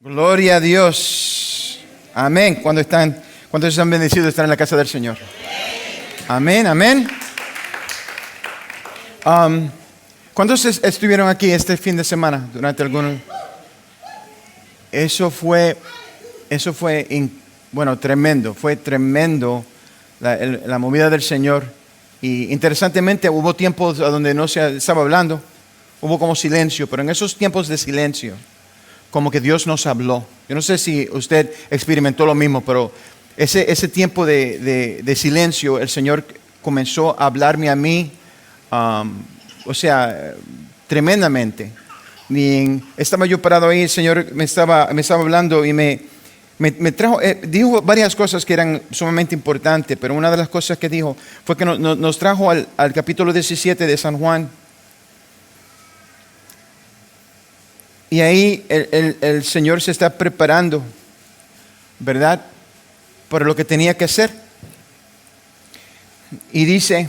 Gloria a Dios. Amén. ¿Cuántos están bendecidos de estar en la casa del Señor? Amén, amén. ¿Cuántos estuvieron aquí este fin de semana durante algunos? Eso fue tremendo. Fue tremendo la movida del Señor. Y interesantemente hubo tiempos donde no se estaba hablando. Hubo como silencio, pero en esos tiempos de silencio, como que Dios nos habló. Yo no sé si usted experimentó lo mismo, pero ese tiempo de silencio, el Señor comenzó a hablarme a mí, tremendamente. Y estaba yo parado ahí, el Señor me estaba hablando y me trajo, dijo varias cosas que eran sumamente importantes, pero una de las cosas que dijo fue que nos trajo al capítulo 17 de San Juan. Y ahí el Señor se está preparando, ¿verdad?, para lo que tenía que hacer. Y dice: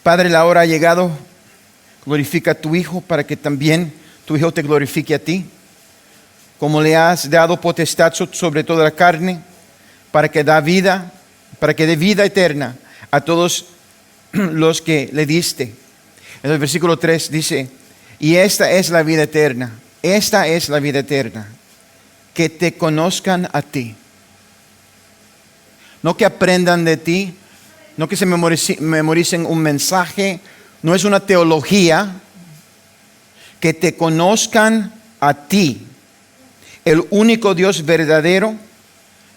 Padre, la hora ha llegado, glorifica a tu Hijo para que también tu Hijo te glorifique a ti, como le has dado potestad sobre toda la carne, para que dé vida eterna a todos los que le diste. En el versículo 3 dice: y esta es la vida eterna, que te conozcan a ti. No que aprendan de ti, no que se memoricen un mensaje, no es una teología, que te conozcan a ti, el único Dios verdadero,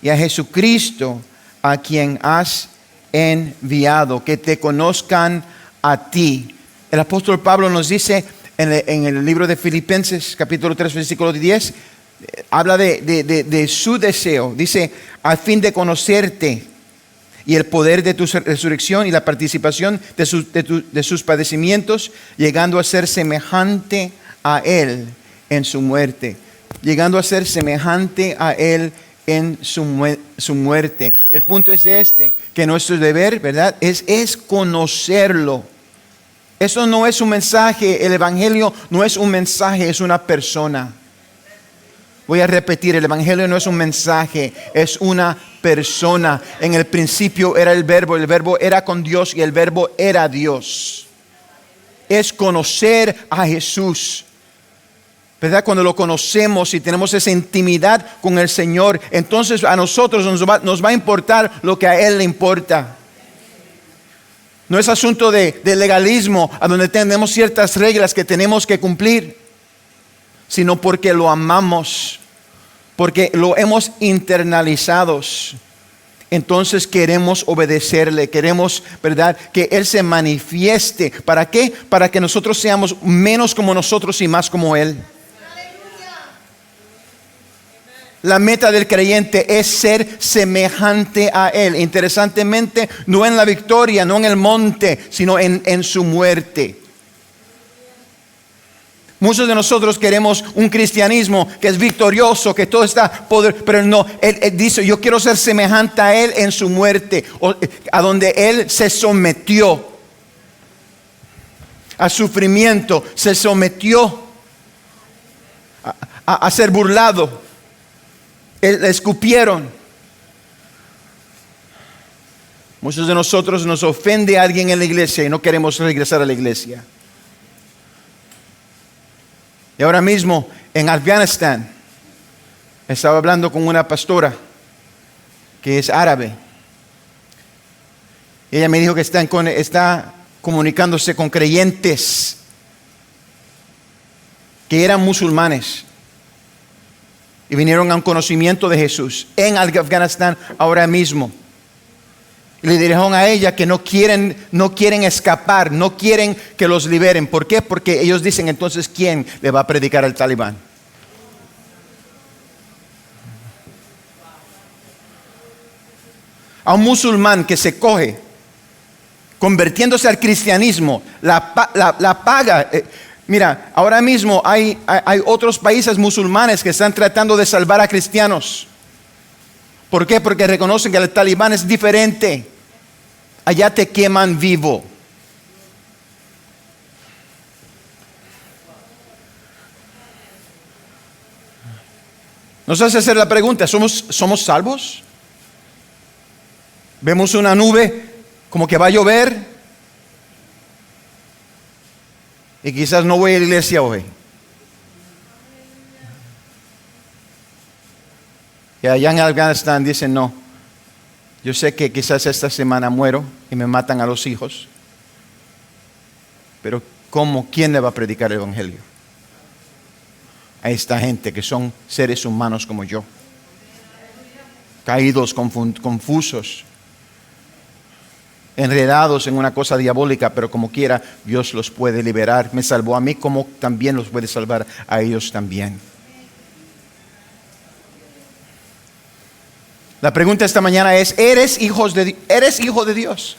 y a Jesucristo, a quien has enviado, que te conozcan a ti. El apóstol Pablo nos dice en el libro de Filipenses, capítulo 3, versículo 10, habla de su deseo. Dice: a fin de conocerte y el poder de tu resurrección y la participación de sus padecimientos, llegando a ser semejante a Él en su muerte. Llegando a ser semejante a Él en su muerte. El punto es que nuestro deber, ¿verdad?, es conocerlo. Eso no es un mensaje, el Evangelio no es un mensaje, es una persona. Voy a repetir, el Evangelio no es un mensaje, es una persona. En el principio era el verbo era con Dios y el verbo era Dios. Es conocer a Jesús, ¿verdad? Cuando lo conocemos y tenemos esa intimidad con el Señor, entonces a nosotros nos va a importar lo que a Él le importa. No es asunto de legalismo, a donde tenemos ciertas reglas que tenemos que cumplir, sino porque lo amamos, porque lo hemos internalizado. Entonces queremos obedecerle, queremos, ¿verdad?, que Él se manifieste. ¿Para qué? Para que nosotros seamos menos como nosotros y más como Él. La meta del creyente es ser semejante a Él. Interesantemente, no en la victoria, no en el monte, sino en su muerte. Muchos de nosotros queremos un cristianismo que es victorioso, que todo está poder, pero no. Él dice: yo quiero ser semejante a Él en su muerte, a donde Él se sometió a sufrimiento, se sometió a ser burlado. Le escupieron. Muchos de nosotros nos ofende a alguien en la iglesia y no queremos regresar a la iglesia. Y ahora mismo en Afganistán estaba hablando con una pastora que es árabe. Y ella me dijo que está comunicándose con creyentes que eran musulmanes y vinieron a un conocimiento de Jesús en Afganistán ahora mismo. Y le dijeron a ella que no quieren escapar, no quieren que los liberen. ¿Por qué? Porque ellos dicen: entonces, ¿quién le va a predicar al talibán? A un musulmán que se coge convirtiéndose al cristianismo, la paga. Mira, ahora mismo hay otros países musulmanes que están tratando de salvar a cristianos. ¿Por qué? Porque reconocen que el talibán es diferente. Allá te queman vivo. Nos hace hacer la pregunta, ¿somos salvos? Vemos una nube como que va a llover y quizás no voy a la iglesia hoy. Y allá en Afganistán dicen, no, yo sé que quizás esta semana muero y me matan a los hijos, pero ¿cómo? ¿Quién le va a predicar el evangelio a esta gente que son seres humanos como yo? Caídos, confusos, enredados en una cosa diabólica, pero como quiera, Dios los puede liberar. Me salvó a mí, como también los puede salvar a ellos también. La pregunta esta mañana es, ¿eres hijo de Dios?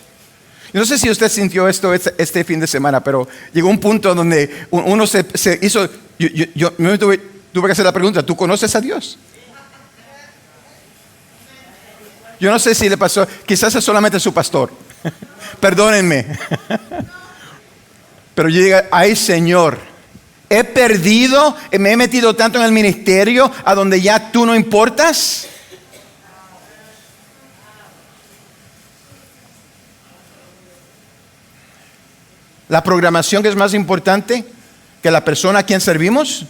Yo no sé si usted sintió esto este fin de semana, pero llegó un punto donde uno se hizo, yo me tuve que hacer la pregunta, ¿tú conoces a Dios? Yo no sé si le pasó, quizás es solamente su pastor. Perdónenme. Pero yo digo, ay Señor, he perdido, me he metido tanto en el ministerio a donde ya tú no importas. La programación que es más importante que la persona a quien servimos.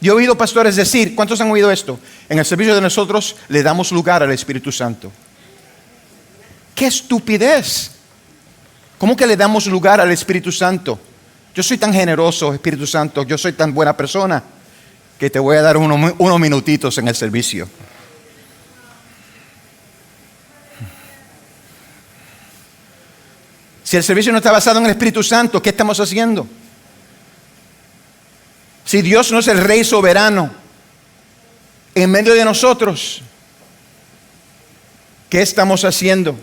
Yo he oído pastores decir, ¿cuántos han oído esto? En el servicio de nosotros le damos lugar al Espíritu Santo. ¡Qué estupidez! ¿Cómo que le damos lugar al Espíritu Santo? Yo soy tan generoso, Espíritu Santo, yo soy tan buena persona que te voy a dar unos minutitos en el servicio. Si el servicio no está basado en el Espíritu Santo, ¿qué estamos haciendo? Si Dios no es el Rey soberano en medio de nosotros, ¿qué estamos haciendo?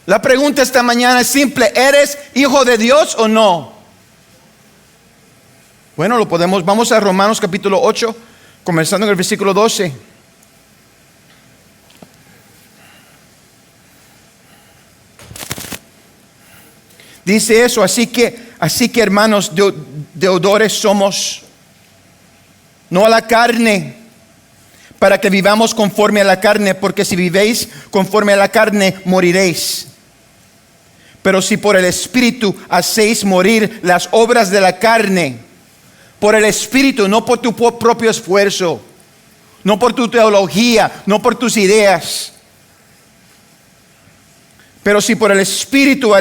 La pregunta esta mañana es simple, ¿eres hijo de Dios o no? Bueno, vamos a Romanos capítulo 8, comenzando en el versículo 12. Dice eso, así que hermanos, deudores somos, no a la carne, para que vivamos conforme a la carne, porque si vivéis conforme a la carne, moriréis. Pero si por el Espíritu hacéis morir las obras de la carne, por el Espíritu, no por tu propio esfuerzo, no por tu teología, no por tus ideas, pero si por el Espíritu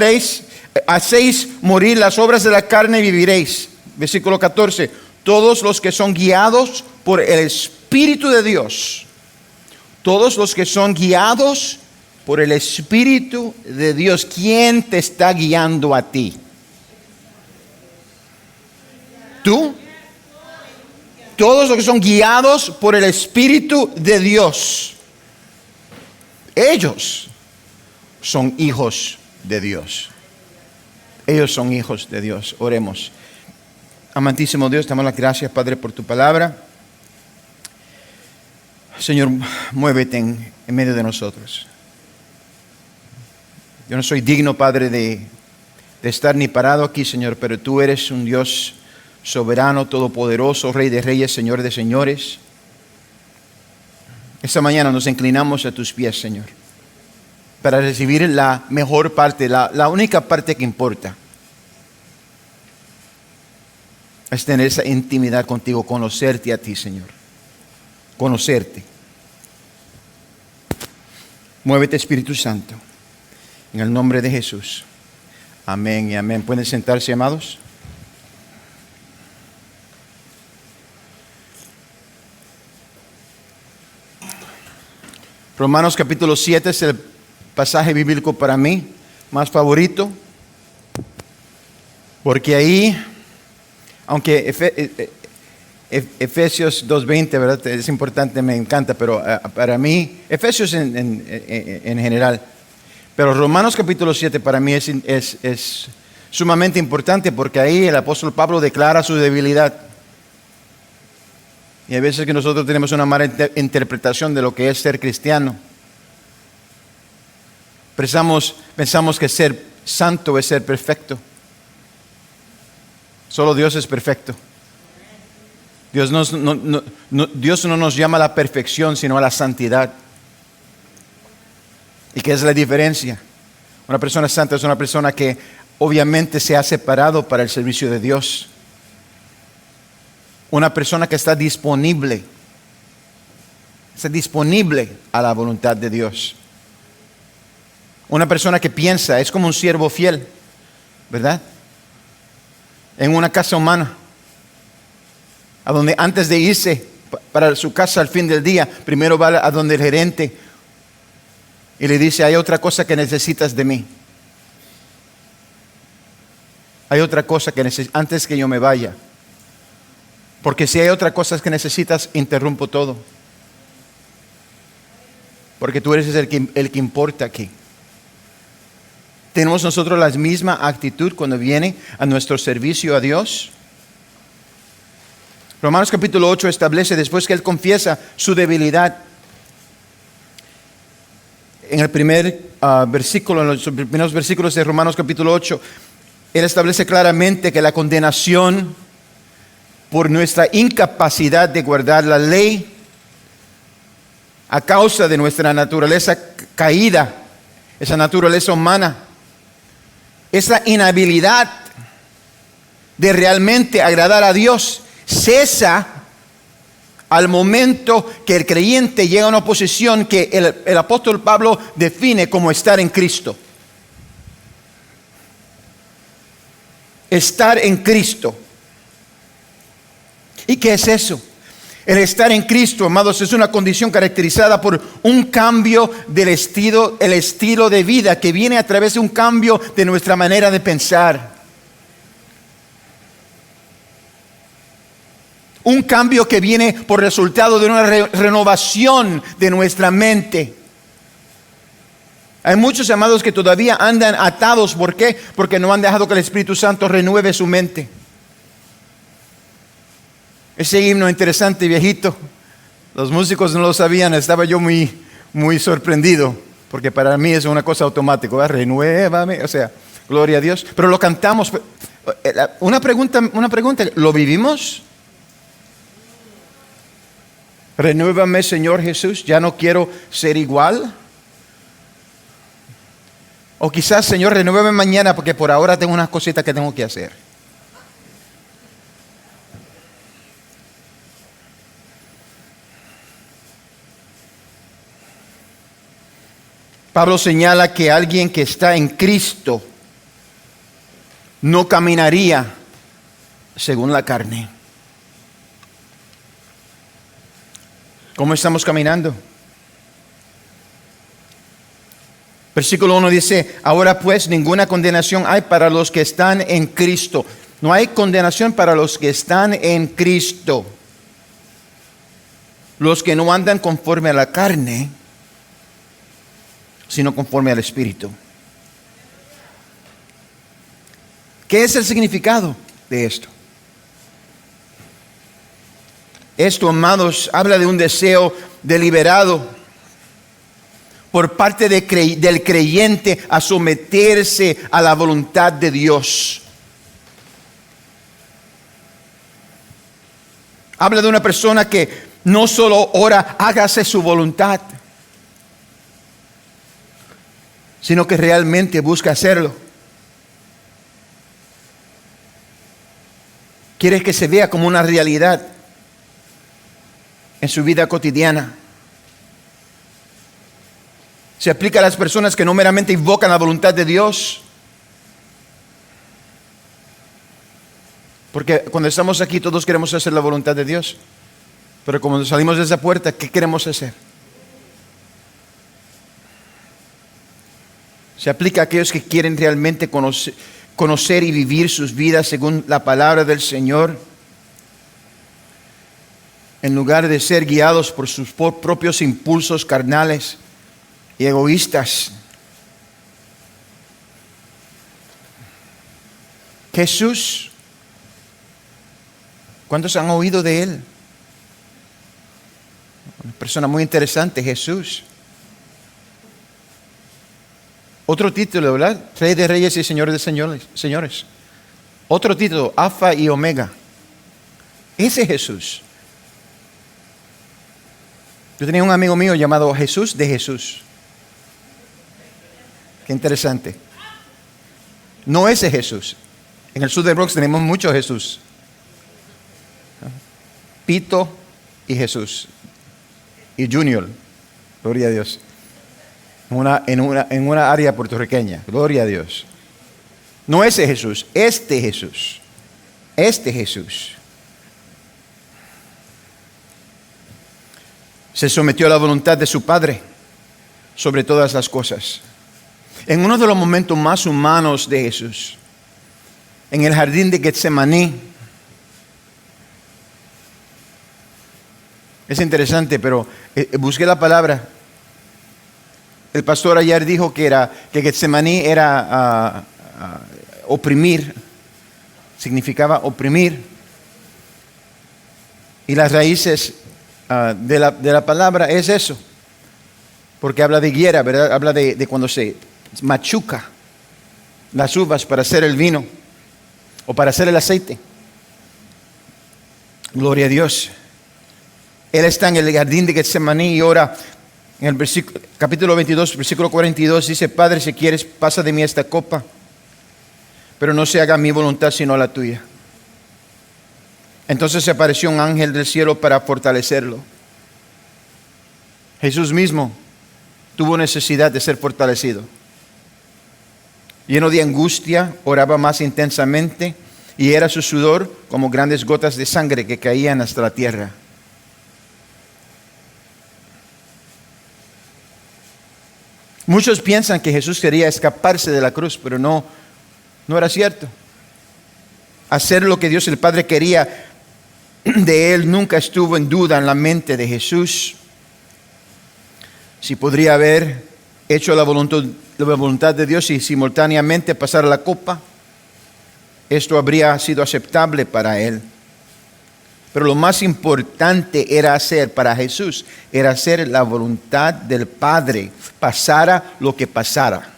hacéis morir las obras de la carne, viviréis. Versículo 14. Todos los que son guiados por el Espíritu de Dios. Todos los que son guiados por el Espíritu de Dios. ¿Quién te está guiando a ti? ¿Tú? Todos los que son guiados por el Espíritu de Dios. Ellos son hijos de Dios. Ellos son hijos de Dios. Oremos. Amantísimo Dios, te damos las gracias, Padre, por tu palabra. Señor, muévete en medio de nosotros. Yo no soy digno, Padre, de estar ni parado aquí, Señor, pero tú eres un Dios soberano, todopoderoso, Rey de reyes, Señor de señores. Esta mañana nos inclinamos a tus pies, Señor, para recibir la mejor parte, la única parte que importa. Es tener esa intimidad contigo, conocerte a ti, Señor. Conocerte. Muévete, Espíritu Santo. En el nombre de Jesús. Amén y amén. ¿Pueden sentarse, amados? Romanos capítulo 7 es el pasaje bíblico para mí más favorito, porque ahí, aunque Efesios 2:20, ¿verdad? Es importante, me encanta, pero para mí, Efesios en general, pero Romanos capítulo 7 para mí es sumamente importante, porque ahí el apóstol Pablo declara su debilidad. Y hay veces que nosotros tenemos una mala interpretación de lo que es ser cristiano. Pensamos que ser santo es ser perfecto. Solo Dios es perfecto. Dios no nos llama a la perfección, sino a la santidad. ¿Y qué es la diferencia? Una persona santa es una persona que obviamente se ha separado para el servicio de Dios. Una persona que está disponible a la voluntad de Dios. Una persona que piensa, es como un siervo fiel, ¿verdad? En una casa humana, a donde antes de irse para su casa al fin del día, primero va a donde el gerente y le dice: hay otra cosa que necesitas de mí. Hay otra cosa que necesitas antes que yo me vaya. Porque si hay otra cosa que necesitas, interrumpo todo. Porque tú eres el que importa aquí. ¿Tenemos nosotros la misma actitud cuando viene a nuestro servicio a Dios? Romanos capítulo 8 establece, después que él confiesa su debilidad, en el primer versículo, en los primeros versículos de Romanos capítulo 8, él establece claramente que la condenación por nuestra incapacidad de guardar la ley a causa de nuestra naturaleza caída, esa naturaleza humana, esa inhabilidad de realmente agradar a Dios, cesa al momento que el creyente llega a una posición que el apóstol Pablo define como estar en Cristo. Estar en Cristo. ¿Y qué es eso? El estar en Cristo, amados, es una condición caracterizada por un cambio del estilo de vida que viene a través de un cambio de nuestra manera de pensar. Un cambio que viene por resultado de una renovación de nuestra mente. Hay muchos amados que todavía andan atados. ¿Por qué? Porque no han dejado que el Espíritu Santo renueve su mente. Ese himno interesante, viejito, los músicos no lo sabían, estaba yo muy sorprendido, porque para mí es una cosa automática, ¿verdad? Renuévame, o sea, gloria a Dios, pero lo cantamos. Una pregunta, ¿lo vivimos? Renuévame, Señor Jesús, ya no quiero ser igual. O quizás, Señor, renuévame mañana, porque por ahora tengo unas cositas que tengo que hacer. Pablo señala que alguien que está en Cristo no caminaría según la carne. ¿Cómo estamos caminando? Versículo 1 dice: ahora pues ninguna condenación hay para los que están en Cristo. No hay condenación para los que están en Cristo. Los que no andan conforme a la carne, sino conforme al Espíritu. ¿Qué es el significado de esto? Esto, amados, habla de un deseo deliberado por parte del creyente a someterse a la voluntad de Dios. Habla de una persona que no solo ora, hágase su voluntad, sino que realmente busca hacerlo. Quiere que se vea como una realidad en su vida cotidiana. Se aplica a las personas que no meramente invocan la voluntad de Dios. Porque cuando estamos aquí todos queremos hacer la voluntad de Dios. Pero cuando salimos de esa puerta, ¿qué queremos hacer? Se aplica a aquellos que quieren realmente conocer y vivir sus vidas según la palabra del Señor, en lugar de ser guiados por sus propios impulsos carnales y egoístas. Jesús, ¿cuántos han oído de Él? Una persona muy interesante, Jesús. Otro título, ¿verdad? Rey de reyes y Señor de señores. Otro título, Alfa y Omega. Ese es Jesús. Yo tenía un amigo mío llamado Jesús de Jesús. Qué interesante. No ese Jesús. En el sur de Bronx tenemos muchos Jesús. Pito y Jesús. Y Junior. Gloria a Dios. En una área puertorriqueña. Gloria a Dios. No ese Jesús. Este Jesús. Este Jesús. Se sometió a la voluntad de su Padre sobre todas las cosas. En uno de los momentos más humanos de Jesús, en el jardín de Getsemaní, es interesante, pero busqué la palabra. El pastor ayer dijo que Getsemaní era oprimir, significaba oprimir. Y las raíces de la palabra es eso, porque habla de higuera, ¿verdad? Habla de cuando se machuca las uvas para hacer el vino o para hacer el aceite. Gloria a Dios. Él está en el jardín de Getsemaní y ora. En el capítulo 22, versículo 42 dice: Padre, si quieres, pasa de mí esta copa, pero no se haga mi voluntad sino la tuya. Entonces se apareció un ángel del cielo para fortalecerlo. Jesús mismo tuvo necesidad de ser fortalecido. Lleno de angustia, oraba más intensamente y era su sudor como grandes gotas de sangre que caían hasta la tierra. Muchos piensan que Jesús quería escaparse de la cruz, pero no era cierto. Hacer lo que Dios el Padre quería de Él nunca estuvo en duda en la mente de Jesús. Si podría haber hecho la voluntad de Dios y simultáneamente pasar la copa, esto habría sido aceptable para Él. Pero lo más importante era hacer para Jesús, era hacer la voluntad del Padre, pasara lo que pasara.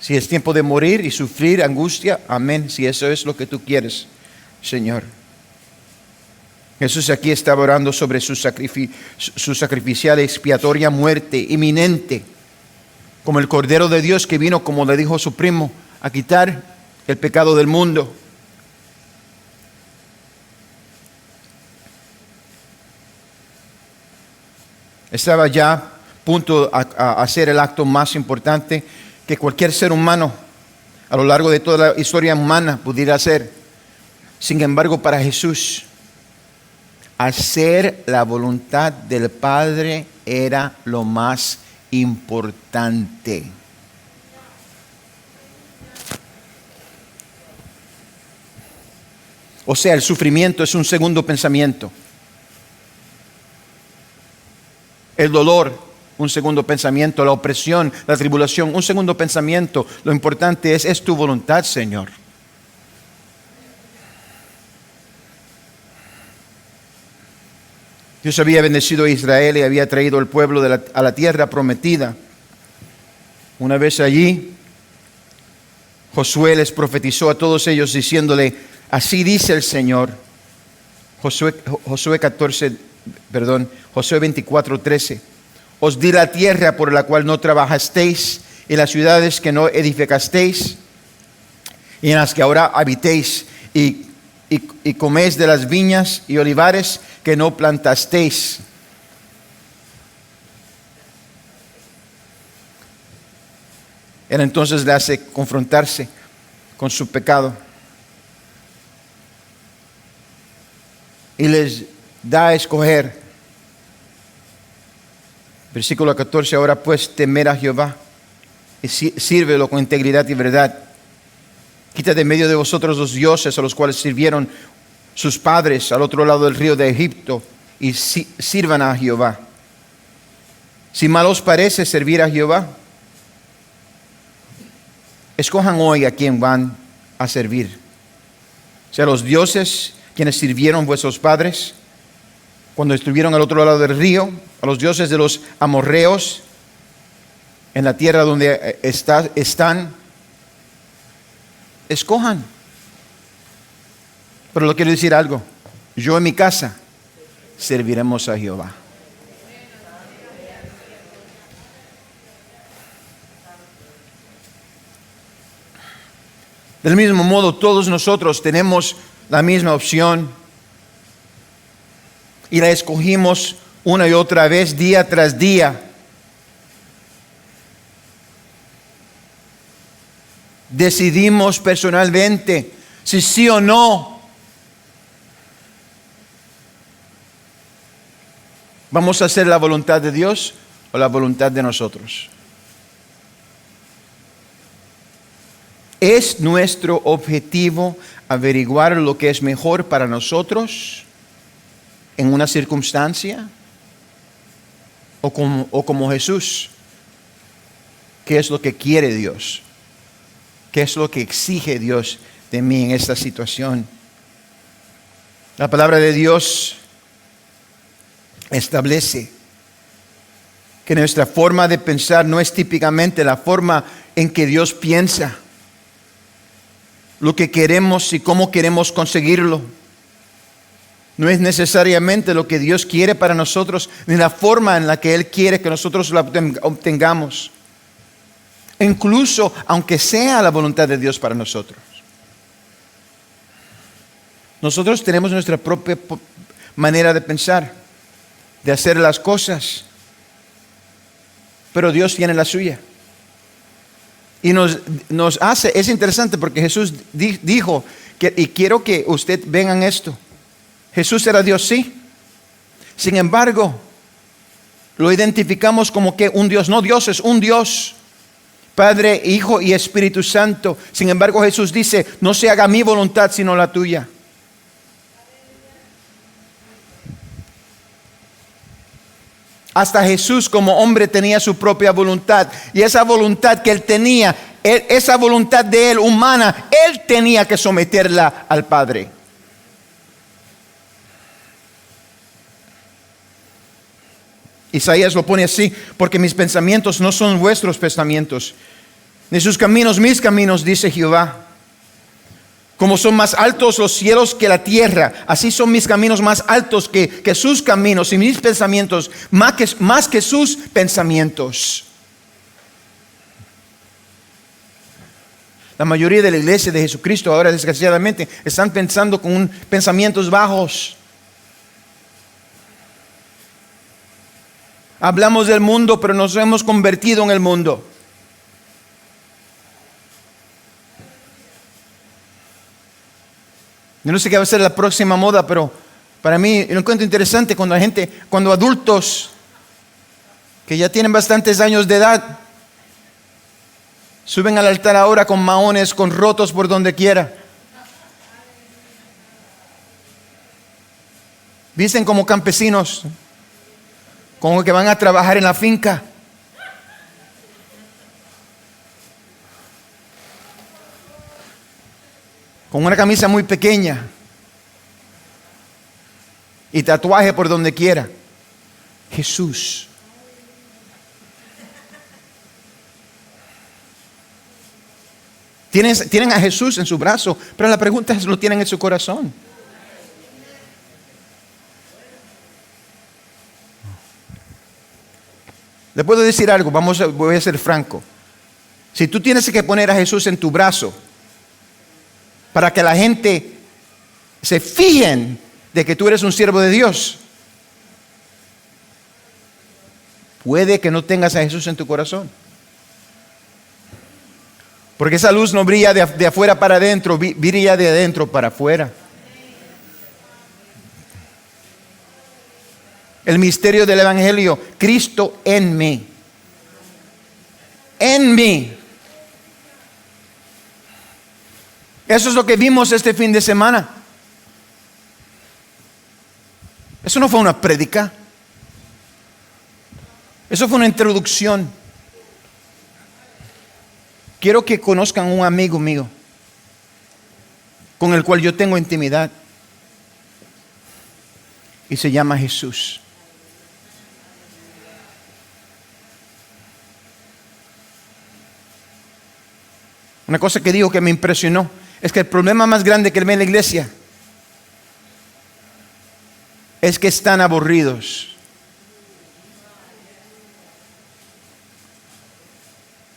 Si es tiempo de morir y sufrir angustia, amén, si eso es lo que tú quieres, Señor. Jesús aquí estaba orando sobre su sacrificial expiatoria muerte inminente, como el Cordero de Dios que vino, como le dijo su primo, a quitar el pecado del mundo. Estaba ya a punto a hacer el acto más importante que cualquier ser humano a lo largo de toda la historia humana pudiera hacer. Sin embargo, para Jesús, hacer la voluntad del Padre era lo más importante. O sea, el sufrimiento es un segundo pensamiento. El dolor, un segundo pensamiento. La opresión, la tribulación, un segundo pensamiento. Lo importante es tu voluntad, Señor. Dios había bendecido a Israel y había traído al pueblo a la tierra prometida. Una vez allí, Josué les profetizó a todos ellos diciéndole: así dice el Señor. Josué 24:13. Os di la tierra por la cual no trabajasteis, y las ciudades que no edificasteis, y en las que ahora habitéis, y coméis de las viñas y olivares que no plantasteis. Él entonces le hace confrontarse con su pecado y les da a escoger. Versículo 14: ahora pues temed a Jehová y sírvelo con integridad y verdad. Quita de medio de vosotros los dioses a los cuales sirvieron sus padres al otro lado del río de Egipto, y sirvan a Jehová. Si mal os parece servir a Jehová, escojan hoy a quién van a servir. Sea los dioses quienes sirvieron vuestros padres cuando estuvieron al otro lado del río, a los dioses de los amorreos en la tierra donde están, escojan. Pero le quiero decir algo. Yo en mi casa serviremos a Jehová. Del mismo modo, todos nosotros tenemos la misma opción y la escogimos una y otra vez, día tras día. Decidimos personalmente si sí o no vamos a hacer la voluntad de Dios o la voluntad de nosotros. ¿Es nuestro objetivo averiguar lo que es mejor para nosotros en una circunstancia? ¿O como Jesús? ¿Qué es lo que quiere Dios? ¿Qué es lo que exige Dios de mí en esta situación? La palabra de Dios establece que nuestra forma de pensar no es típicamente la forma en que Dios piensa. Lo que queremos y cómo queremos conseguirlo no es necesariamente lo que Dios quiere para nosotros, ni la forma en la que Él quiere que nosotros la obtengamos. Incluso aunque sea la voluntad de Dios para nosotros. Nosotros tenemos nuestra propia manera de pensar, de hacer las cosas, pero Dios tiene la suya. Y nos hace, es interesante porque Jesús dijo, y quiero que usted vean esto, Jesús era Dios, sí. Sin embargo, lo identificamos como que un Dios, no, Dios es un Dios, Padre, Hijo y Espíritu Santo. Sin embargo, Jesús dice, no se haga mi voluntad sino la tuya. Hasta Jesús como hombre tenía su propia voluntad. Y esa voluntad que Él tenía, esa voluntad de Él humana, Él tenía que someterla al Padre. Isaías lo pone así, porque mis pensamientos no son vuestros pensamientos, ni sus caminos mis caminos, dice Jehová. Como son más altos los cielos que la tierra, así son mis caminos más altos que sus caminos, y mis pensamientos más que sus pensamientos. La mayoría de la iglesia de Jesucristo ahora, desgraciadamente, están pensando con pensamientos bajos. Hablamos del mundo, pero nos hemos convertido en el mundo. Yo no sé qué va a ser la próxima moda, pero para mí lo encuentro interesante cuando adultos que ya tienen bastantes años de edad suben al altar ahora con maones, con rotos por donde quiera. Visten como campesinos, como que van a trabajar en la finca. Con una camisa muy pequeña y tatuaje por donde quiera. Jesús. Tienen a Jesús en su brazo, pero la pregunta es, ¿lo tienen en su corazón? Le puedo decir algo, voy a ser franco. Si tú tienes que poner a Jesús en tu brazo para que la gente se fijen de que tú eres un siervo de Dios, puede que no tengas a Jesús en tu corazón. Porque esa luz no brilla de afuera para adentro, brilla de adentro para afuera. El misterio del Evangelio, Cristo en mí. En mí. Eso es lo que vimos este fin de semana. Eso no fue una prédica. Eso fue una introducción. Quiero que conozcan un amigo mío con el cual yo tengo intimidad. Y se llama Jesús. Una cosa que dijo que me impresionó es que el problema más grande que ve en la iglesia es que están aburridos.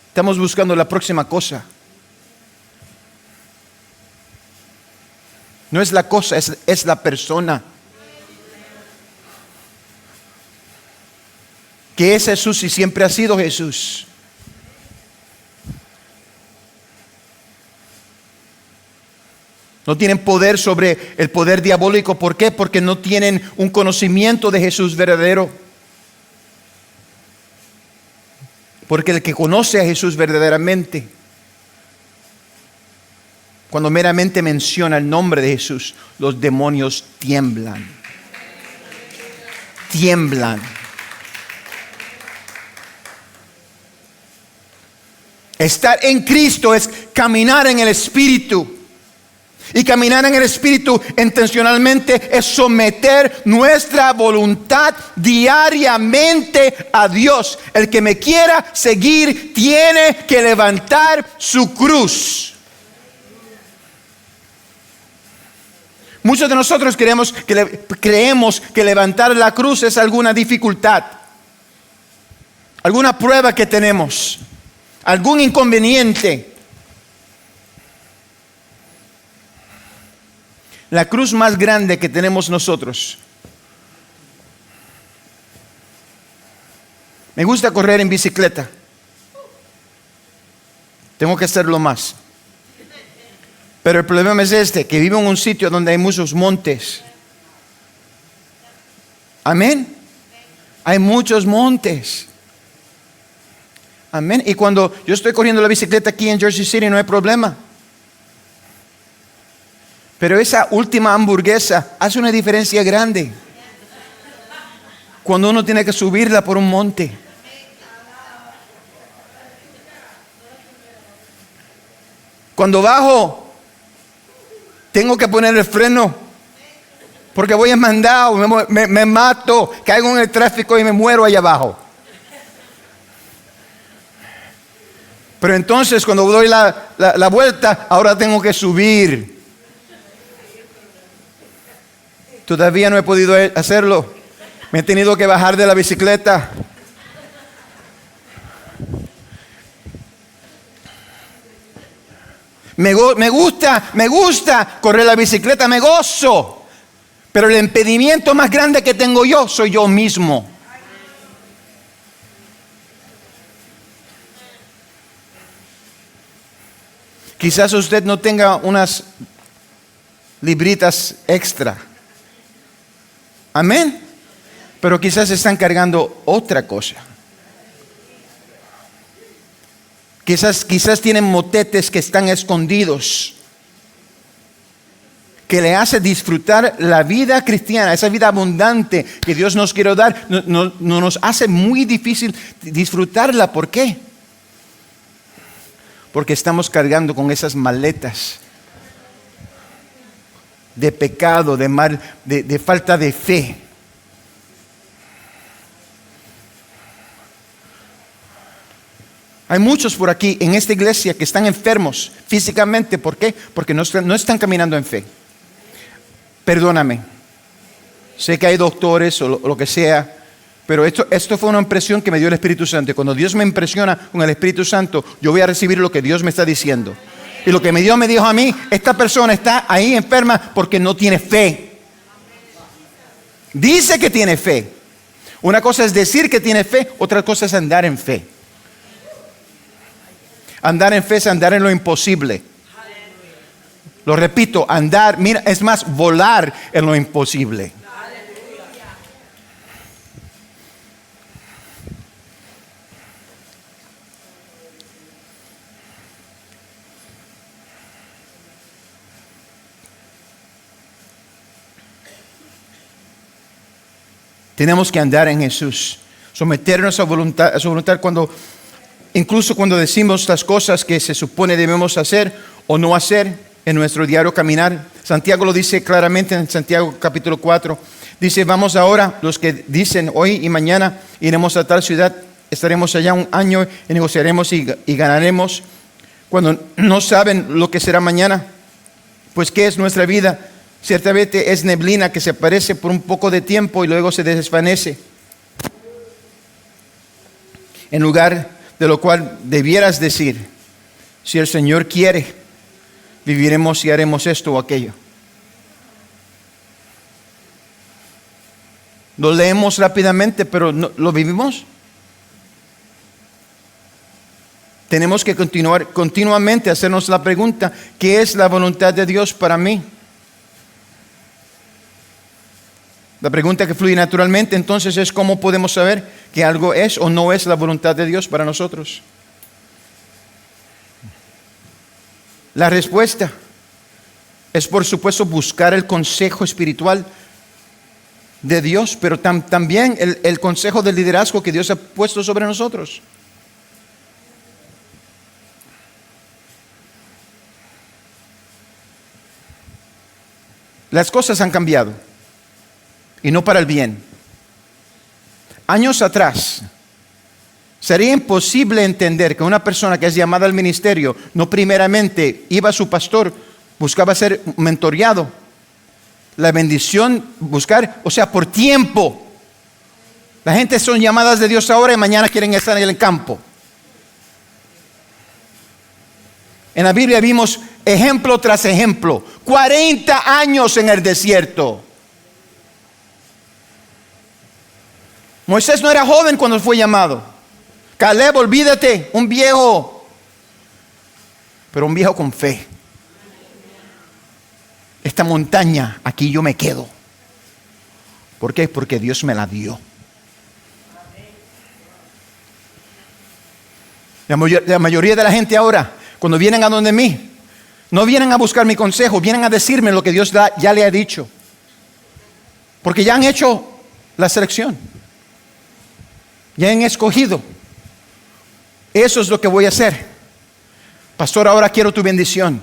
Estamos buscando la próxima cosa. No es la cosa, es la persona. Que es Jesús y siempre ha sido Jesús. No tienen poder sobre el poder diabólico. ¿Por qué? Porque no tienen un conocimiento de Jesús verdadero. Porque el que conoce a Jesús verdaderamente, cuando meramente menciona el nombre de Jesús, los demonios tiemblan. Tiemblan. Estar en Cristo es caminar en el Espíritu. Y caminar en el Espíritu intencionalmente es someter nuestra voluntad diariamente a Dios. El que me quiera seguir tiene que levantar su cruz. Muchos de nosotros creemos que levantar la cruz es alguna dificultad, alguna prueba que tenemos, algún inconveniente. La cruz más grande que tenemos nosotros. Me gusta correr en bicicleta. Tengo que hacerlo más. Pero el problema es que vivo en un sitio donde hay muchos montes. Amén. Hay muchos montes. Amén. Y cuando yo estoy corriendo la bicicleta aquí en Jersey City no hay problema. Pero esa última hamburguesa hace una diferencia grande cuando uno tiene que subirla por un monte. Cuando bajo, tengo que poner el freno porque voy enmandado, me mato, caigo en el tráfico y me muero allá abajo. Pero entonces cuando doy la vuelta, ahora tengo que subir. Todavía no he podido hacerlo. Me he tenido que bajar de la bicicleta. Me gusta correr la bicicleta, me gozo. Pero el impedimento más grande que tengo yo soy yo mismo. Quizás usted no tenga unas libritas extra. Amén. Pero quizás están cargando otra cosa. Quizás tienen motetes que están escondidos, que le hace disfrutar la vida cristiana, esa vida abundante que Dios nos quiere dar, no nos hace muy difícil disfrutarla. ¿Por qué? Porque estamos cargando con esas maletas de pecado, de falta de fe. Hay muchos por aquí en esta iglesia que están enfermos físicamente. ¿Por qué? Porque no están caminando en fe. Perdóname. Sé que hay doctores o lo que sea, pero esto fue una impresión que me dio el Espíritu Santo. Y cuando Dios me impresiona con el Espíritu Santo, yo voy a recibir lo que Dios me está diciendo. Y lo que Dios me dijo a mí, esta persona está ahí enferma porque no tiene fe. Dice que tiene fe. Una cosa es decir que tiene fe, otra cosa es andar en fe. Andar en fe es andar en lo imposible. Lo repito, es más, volar en lo imposible. Tenemos que andar en Jesús, someternos a su voluntad incluso cuando decimos las cosas que se supone debemos hacer o no hacer en nuestro diario caminar. Santiago lo dice claramente en Santiago capítulo 4. Dice, vamos ahora, los que dicen hoy y mañana iremos a tal ciudad, estaremos allá un año y negociaremos y ganaremos. cuando no saben lo que será mañana. Pues ¿qué es nuestra vida? Ciertamente es neblina que se aparece por un poco de tiempo y luego se desvanece. En lugar de lo cual debieras decir: si el Señor quiere, viviremos y haremos esto o aquello. Lo leemos rápidamente, pero no, ¿lo vivimos? Tenemos que continuamente hacernos la pregunta: ¿qué es la voluntad de Dios para mí? La pregunta que fluye naturalmente entonces es: ¿cómo podemos saber que algo es o no es la voluntad de Dios para nosotros? La respuesta es, por supuesto, buscar el consejo espiritual de Dios, pero también el consejo del liderazgo que Dios ha puesto sobre nosotros. Las cosas han cambiado, y no para el bien. Años atrás, sería imposible entender que una persona que es llamada al ministerio no primeramente iba a su pastor, buscaba ser mentoreado, la bendición, buscar, o sea, por tiempo. La gente son llamadas de Dios ahora y mañana quieren estar en el campo. En la Biblia vimos ejemplo tras ejemplo. 40 años en el desierto. Moisés no era joven cuando fue llamado. Caleb, olvídate, un viejo, pero un viejo con fe. Esta montaña, aquí yo me quedo. ¿Por qué? Porque Dios me la dio. La mayoría de la gente ahora, cuando vienen a donde mí, no vienen a buscar mi consejo, vienen a decirme lo que Dios ya le ha dicho. Porque ya han hecho la selección. Ya han escogido. Eso es lo que voy a hacer. Pastor, ahora quiero tu bendición.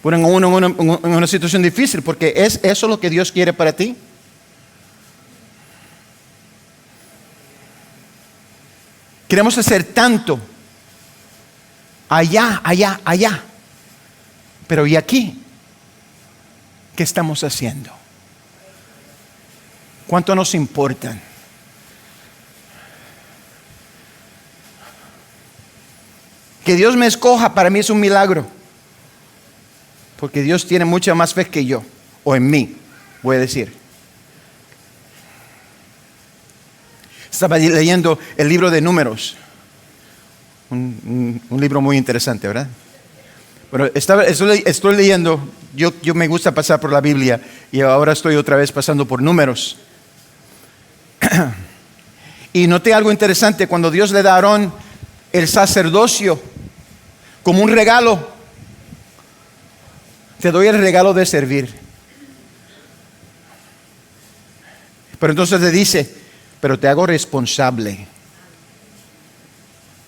Ponen a uno en una situación difícil, porque ¿es eso lo que Dios quiere para ti? Queremos hacer tanto allá, pero ¿y aquí? ¿Qué estamos haciendo? ¿Cuánto nos importan? Que Dios me escoja para mí es un milagro, porque Dios tiene mucha más fe que yo, o en mí, voy a decir. Estaba leyendo el libro de Números, un libro muy interesante, ¿verdad? Bueno, estoy leyendo, yo me gusta pasar por la Biblia y ahora estoy otra vez pasando por Números. Y noté algo interesante cuando Dios le da a Aarón el sacerdocio como un regalo. Te doy el regalo de servir. Pero entonces le dice: pero te hago responsable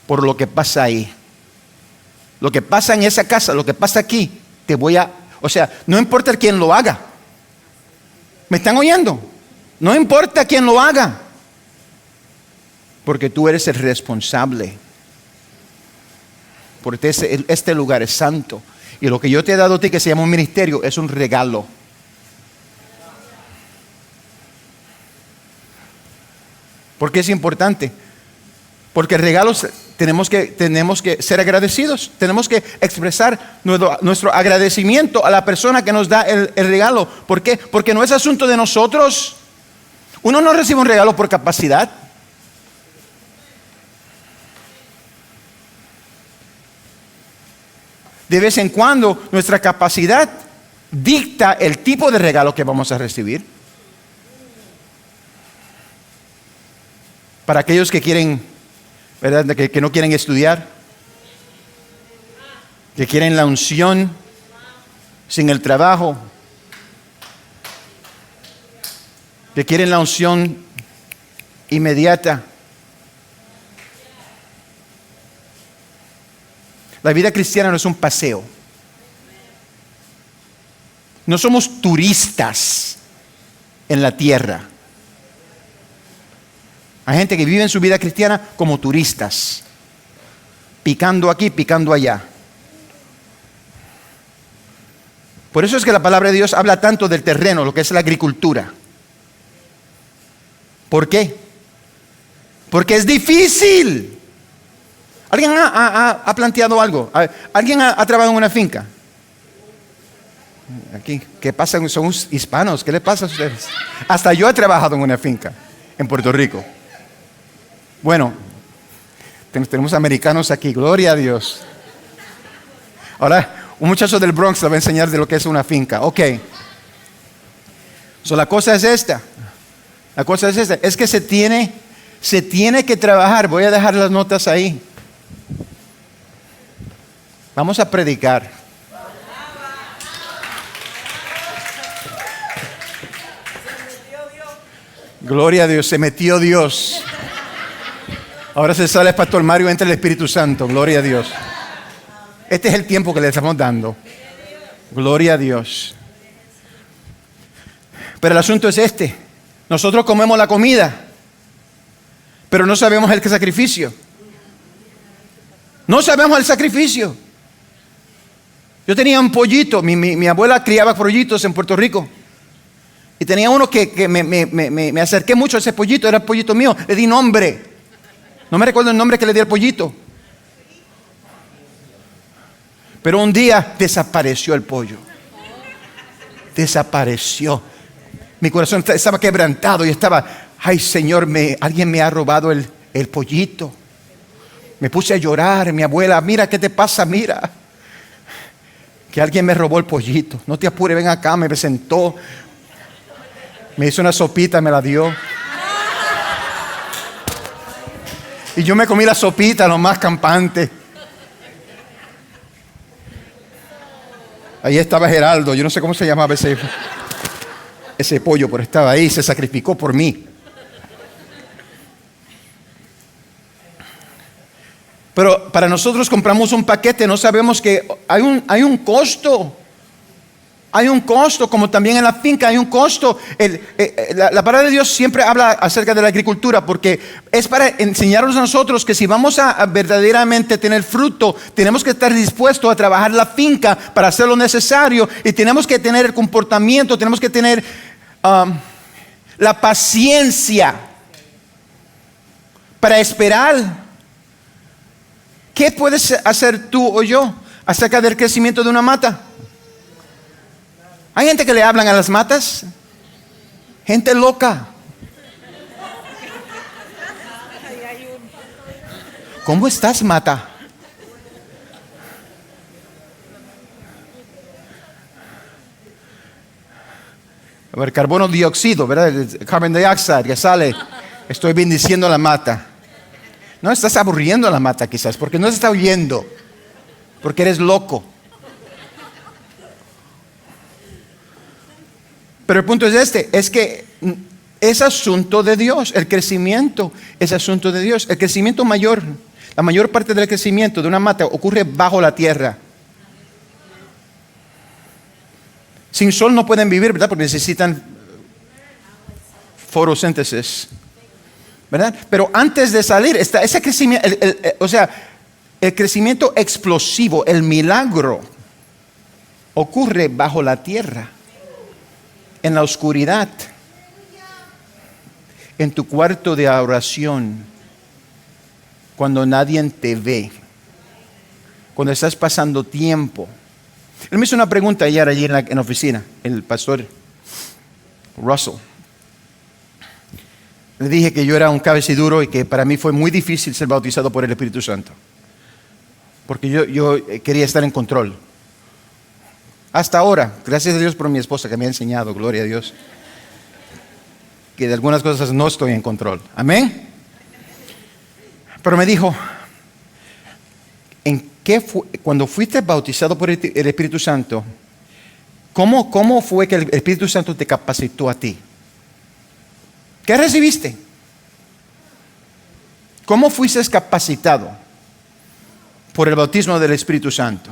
por lo que pasa ahí. Lo que pasa en esa casa, lo que pasa aquí, o sea, no importa quién lo haga. ¿Me están oyendo? No importa quién lo haga, porque tú eres el responsable. Porque este lugar es santo. Y lo que yo te he dado a ti, que se llama un ministerio, es un regalo. ¿Por qué es importante? Porque regalos tenemos que ser agradecidos. Tenemos que expresar nuestro agradecimiento a la persona que nos da el regalo. ¿Por qué? Porque no es asunto de nosotros. Uno no recibe un regalo por capacidad. De vez en cuando nuestra capacidad dicta el tipo de regalo que vamos a recibir. Para aquellos que quieren, ¿verdad?, que no quieren estudiar, que quieren la unción sin el trabajo, que quieren la unción inmediata. La vida cristiana no es un paseo. No somos turistas en la tierra. Hay gente que vive en su vida cristiana como turistas, picando aquí, picando allá. Por eso es que la palabra de Dios habla tanto del terreno, lo que es la agricultura. ¿Por qué? Porque es difícil. ¿Alguien ha planteado algo? ¿Alguien ha trabajado en una finca? Aquí, ¿qué pasa? Son hispanos, ¿qué les pasa a ustedes? Hasta yo he trabajado en una finca en Puerto Rico. Bueno, tenemos americanos aquí, gloria a Dios. Ahora, un muchacho del Bronx le va a enseñar de lo que es una finca. Ok. La cosa es esta. La cosa es esta. Es que se tiene que trabajar. Voy a dejar las notas ahí. Vamos a predicar. Gloria a Dios, se metió Dios. Ahora se sale el pastor Mario, entra el Espíritu Santo. Gloria a Dios. Este es el tiempo que le estamos dando. Gloria a Dios. Pero el asunto es este. Nosotros comemos la comida, pero no sabemos el sacrificio. No sabemos el sacrificio. Yo tenía un pollito. Mi abuela criaba pollitos en Puerto Rico. Y tenía uno que me acerqué mucho a ese pollito. Era el pollito mío. Le di nombre. No me recuerdo el nombre que le di al pollito. Pero un día desapareció el pollo. Desapareció. Mi corazón estaba quebrantado y estaba, ay Señor, alguien me ha robado el pollito. Me puse a llorar. Mi abuela, mira, ¿qué te pasa? Mira, que alguien me robó el pollito. No te apures, ven acá. Me sentó. Me hizo una sopita, me la dio. Y yo me comí la sopita, lo más campante. Ahí estaba Geraldo, yo no sé cómo se llamaba ese pollo, pero estaba ahí, se sacrificó por mí. Pero para nosotros compramos un paquete, no sabemos que hay un costo. Hay un costo, como también en la finca hay un costo. La palabra de Dios siempre habla acerca de la agricultura, porque es para enseñarnos a nosotros que si vamos a verdaderamente tener fruto, tenemos que estar dispuestos a trabajar la finca para hacer lo necesario, y tenemos que tener el comportamiento, tenemos que tener la paciencia para esperar. ¿Qué puedes hacer tú o yo acerca del crecimiento de una mata? Hay gente que le hablan a las matas. Gente loca. ¿Cómo estás, mata? El carbono dióxido, ¿verdad? El carbon dioxide que sale. Estoy bendiciendo a la mata. No estás aburriendo a la mata quizás, porque no se está oyendo. Porque eres loco. Pero el punto es este, es que es asunto de Dios. El crecimiento es asunto de Dios. El crecimiento mayor, la mayor parte del crecimiento de una mata ocurre bajo la tierra. Sin sol no pueden vivir, ¿verdad? Porque necesitan fotosíntesis, ¿verdad? Pero antes de salir está ese crecimiento, el crecimiento explosivo, el milagro, ocurre bajo la tierra. En la oscuridad, en tu cuarto de oración, cuando nadie te ve, cuando estás pasando tiempo. Él me hizo una pregunta ayer allí en la oficina, el pastor Russell. Le dije que yo era un cabeciduro y que para mí fue muy difícil ser bautizado por el Espíritu Santo, porque yo quería estar en control. Hasta ahora, gracias a Dios por mi esposa que me ha enseñado, gloria a Dios, que de algunas cosas no estoy en control. Amén. Pero me dijo, cuando fuiste bautizado por el Espíritu Santo, ¿cómo fue que el Espíritu Santo te capacitó a ti? ¿Qué recibiste? ¿Cómo fuiste capacitado por el bautismo del Espíritu Santo?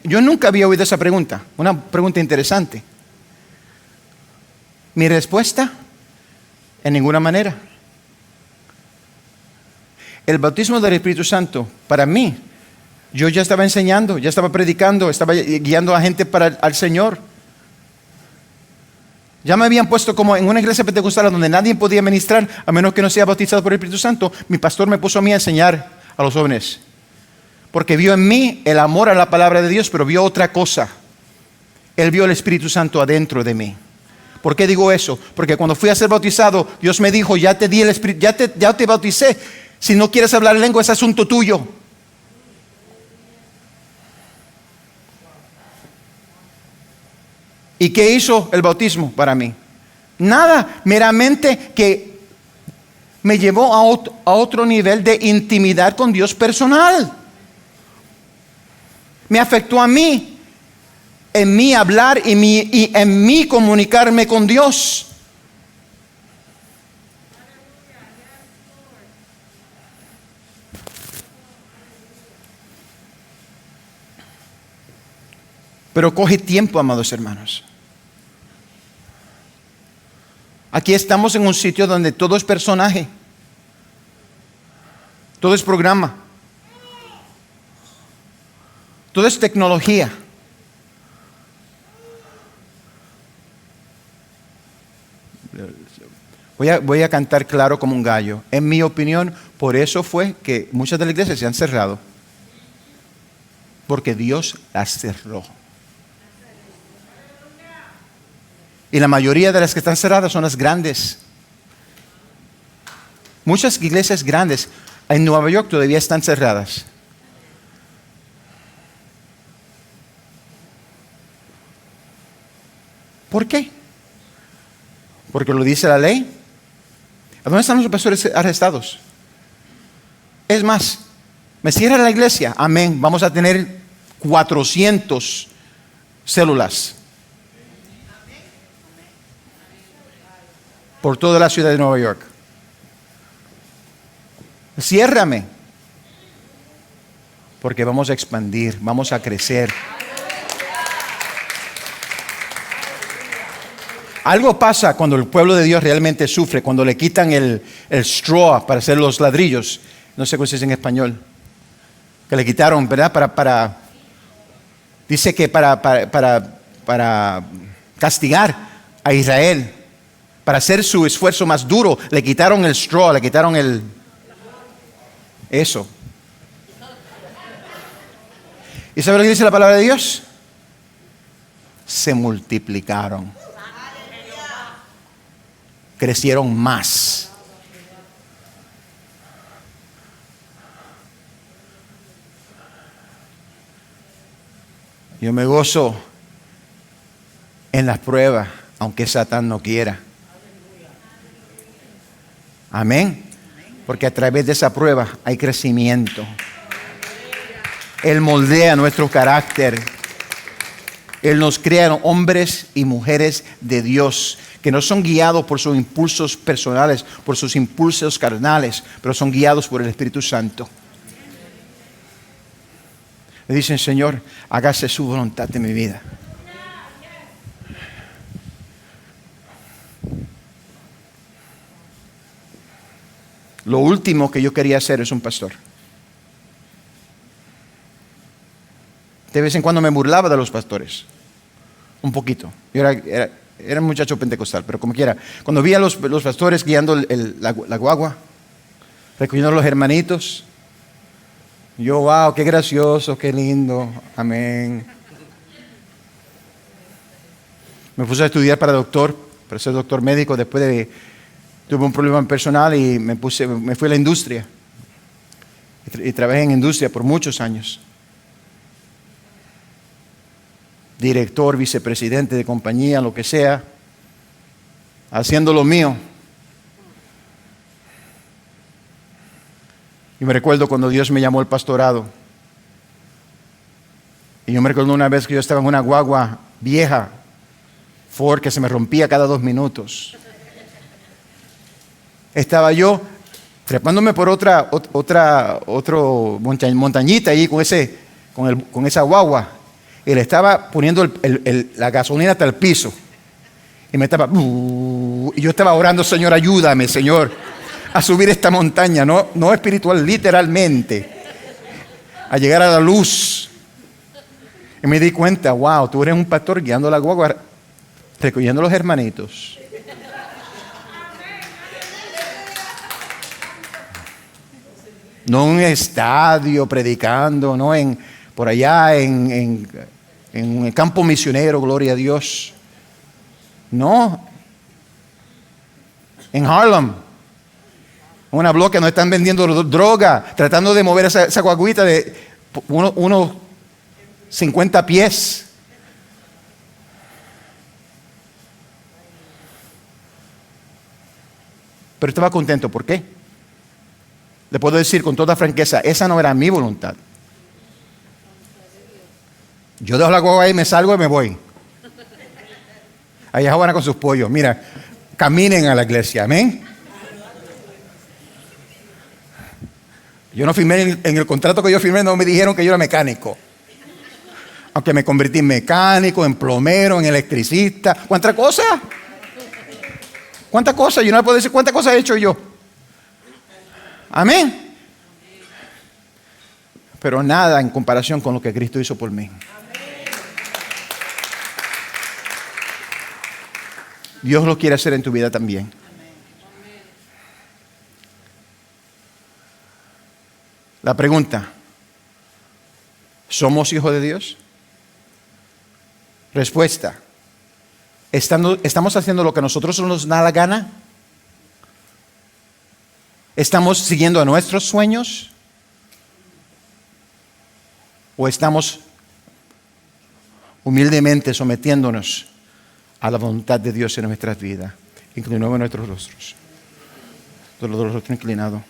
Yo nunca había oído esa pregunta, una pregunta interesante. Mi respuesta En ninguna manera. El bautismo del Espíritu Santo, para mí, yo ya estaba enseñando, ya estaba predicando, estaba guiando a gente al Señor. Ya me habían puesto como en una iglesia pentecostal donde nadie podía ministrar a menos que no sea bautizado por el Espíritu Santo. Mi pastor me puso a mí a enseñar a los jóvenes. Porque vio en mí el amor a la palabra de Dios, pero vio otra cosa. Él vio el Espíritu Santo adentro de mí. ¿Por qué digo eso? Porque cuando fui a ser bautizado, Dios me dijo, ya te di el Espíritu, ya te bauticé. Si no quieres hablar lengua, es asunto tuyo. ¿Y qué hizo el bautismo para mí? Nada, meramente que me llevó a otro nivel de intimidad con Dios personal. Me afectó a mí, en mí hablar y en mí comunicarme con Dios. Pero coge tiempo, amados hermanos. Aquí estamos en un sitio donde todo es personaje, todo es programa, todo es tecnología. Voy a cantar claro como un gallo. En mi opinión, por eso fue que muchas de las iglesias se han cerrado. Porque Dios las cerró. Y la mayoría de las que están cerradas son las grandes. Muchas iglesias grandes en Nueva York todavía están cerradas. ¿Por qué? Porque lo dice la ley. ¿A dónde están los pastores arrestados? Es más, me cierra la iglesia. Amén. Vamos a tener 400 células por toda la ciudad de Nueva York. Ciérrame. Porque vamos a expandir, vamos a crecer. Algo pasa cuando el pueblo de Dios realmente sufre, cuando le quitan el straw para hacer los ladrillos. No sé cómo se dice en español. Que le quitaron, ¿verdad? Dice que para castigar a Israel. Para hacer su esfuerzo más duro, le quitaron el straw, le quitaron eso. ¿Y sabe lo que dice la palabra de Dios? Se multiplicaron. Crecieron más. Yo me gozo en las pruebas, aunque Satán no quiera. Amén. Porque a través de esa prueba hay crecimiento. Él moldea nuestro carácter. Él nos crea hombres y mujeres de Dios, que no son guiados por sus impulsos personales, por sus impulsos carnales, pero son guiados por el Espíritu Santo. Le dicen, Señor, hágase su voluntad en mi vida. Lo último que yo quería hacer es un pastor. De vez en cuando me burlaba de los pastores. Un poquito. Yo era un muchacho pentecostal, pero como quiera. Cuando vi a los pastores guiando la guagua, recogiendo a los hermanitos, yo, wow, qué gracioso, qué lindo. Amén. Me puse a estudiar para ser doctor médico después de... Tuve un problema personal y me fui a la industria. Y trabajé en industria por muchos años. Director, vicepresidente de compañía, lo que sea. Haciendo lo mío. Y me recuerdo cuando Dios me llamó al pastorado. Y yo me recuerdo una vez que yo estaba en una guagua vieja, Ford, que se me rompía cada 2 minutos. Estaba yo trepándome por otra montañita ahí con esa guagua. Y le estaba poniendo la gasolina hasta el piso. Y me estaba... y yo estaba orando, Señor, ayúdame, Señor, a subir esta montaña, no espiritual, literalmente, a llegar a la luz. Y me di cuenta, wow, tú eres un pastor guiando la guagua, recogiendo los hermanitos. No en un estadio predicando, no por allá en el campo misionero, gloria a Dios. No. En Harlem, una bloque donde están vendiendo droga, tratando de mover esa guaguita de unos 50 pies. Pero estaba contento. ¿Por qué? Le puedo decir con toda franqueza, esa no era mi voluntad. Yo dejo la guagua ahí, me salgo y me voy. Allá van con sus pollos. Mira, caminen a la iglesia, amén. Yo no firmé en el contrato que yo firmé, no me dijeron que yo era mecánico. Aunque me convertí en mecánico, en plomero, en electricista. ¿Cuántas cosas? ¿Cuántas cosas? Yo no puedo decir cuántas cosas he hecho yo. Amén. Pero nada en comparación con lo que Cristo hizo por mí. Dios lo quiere hacer en tu vida también. La pregunta: ¿somos hijos de Dios? Respuesta: ¿estamos haciendo lo que a nosotros nos da la gana? ¿Estamos siguiendo a nuestros sueños? ¿O estamos humildemente sometiéndonos a la voluntad de Dios en nuestras vidas? Inclinemos nuestros rostros. Todos los rostros inclinados.